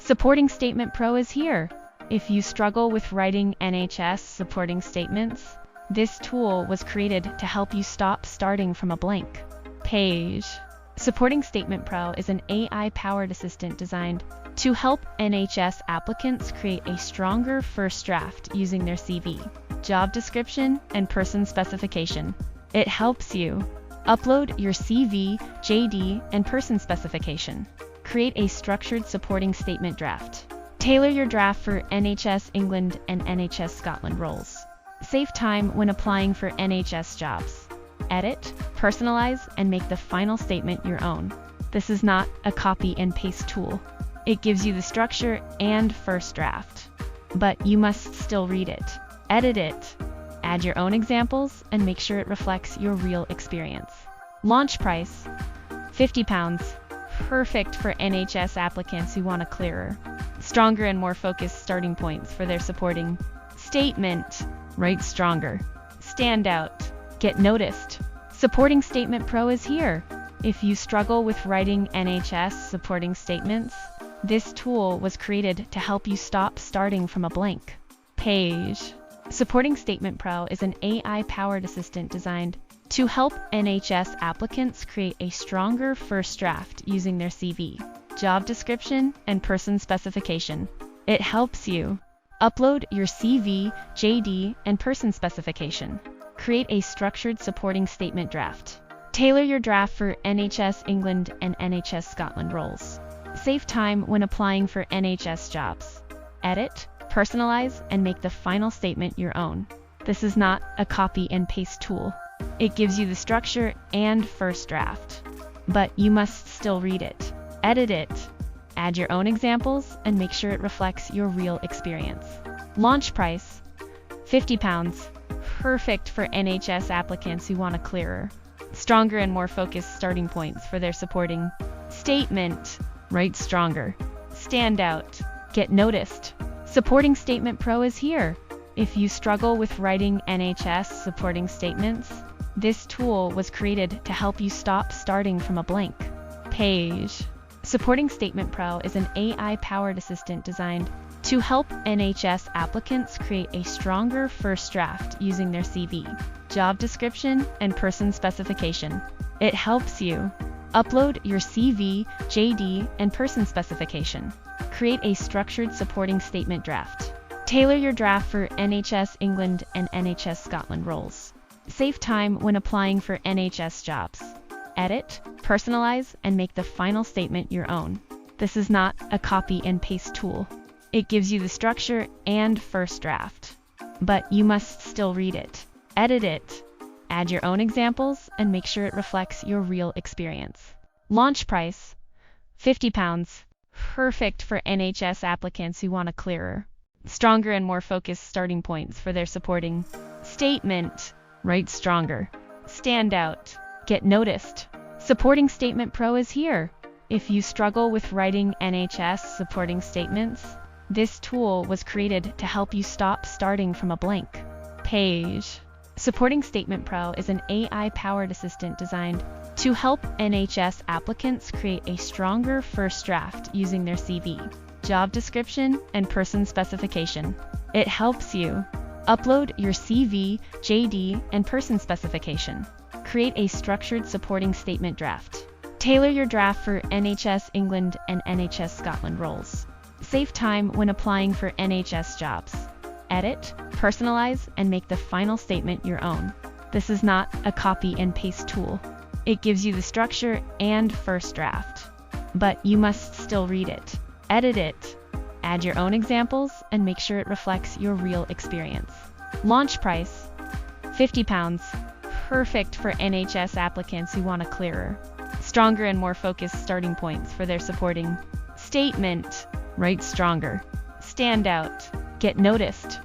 Supporting Statement Pro is here. If you struggle with writing NHS supporting statements, this tool was created to help you stop starting from a blank page. Supporting Statement Pro is an AI-powered assistant designed to help NHS applicants create a stronger first draft using their CV, job description, and person specification. It helps you upload your CV, JD, and person specification. Create a structured supporting statement draft. Tailor your draft for NHS England and NHS Scotland roles. Save time when applying for NHS jobs. Edit, personalize, and make the final statement your own. This is not a copy and paste tool. It gives you the structure and first draft, but you must still read it, edit it, add your own examples, and make sure it reflects your real experience. Launch price, £50. Perfect for NHS applicants who want a clearer, stronger, and more focused starting points for their supporting statement. Write stronger. Stand out. Get noticed. Supporting Statement Pro is here. If you struggle with writing NHS supporting statements, this tool was created to help you stop starting from a blank page. Supporting Statement Pro is an AI-powered assistant designed to help NHS applicants create a stronger first draft using their CV, job description, and person specification. It helps you upload your CV, JD, and person specification. Create a structured supporting statement draft. Tailor your draft for NHS England and NHS Scotland roles. Save time when applying for NHS jobs. Edit, personalize, and make the final statement your own. This is not a copy and paste tool. It gives you the structure and first draft, but you must still read it, edit it, add your own examples, and make sure it reflects your real experience. Launch price, £50. Perfect for NHS applicants who want a clearer, stronger, and more focused starting points for their supporting statement. Write stronger. Stand out. Get noticed. Supporting Statement Pro is here. If you struggle with writing NHS supporting statements, this tool was created to help you stop starting from a blank page. Supporting Statement Pro is an AI-powered assistant designed to help NHS applicants create a stronger first draft using their CV, job description, and person specification. It helps you upload your CV, JD, and person specification. Create a structured supporting statement draft. Tailor your draft for NHS England and NHS Scotland roles. Save time when applying for NHS jobs. Edit, personalize, and make the final statement your own. This is not a copy and paste tool. It gives you the structure and first draft, but you must still read it, edit it, add your own examples, and make sure it reflects your real experience. Launch price, £50. Perfect for NHS applicants who want a clearer, stronger, and more focused starting points for their supporting statement. Write stronger. Stand out. Get noticed. Supporting Statement Pro is here. If you struggle with writing NHS supporting statements, this tool was created to help you stop starting from a blank page. Supporting Statement Pro is an AI-powered assistant designed to help NHS applicants create a stronger first draft using their CV, job description, and person specification. It helps you upload your CV, JD, and person specification. Create a structured supporting statement draft. Tailor your draft for NHS England and NHS Scotland roles. Save time when applying for NHS jobs. Edit, personalize, and make the final statement your own. This is not a copy and paste tool. It gives you the structure and first draft, but you must still read it, edit it, add your own examples, and make sure it reflects your real experience. Launch price, £50. Perfect for NHS applicants who want a clearer, stronger, and more focused starting points for their supporting statement. Write stronger. Stand out. Get noticed.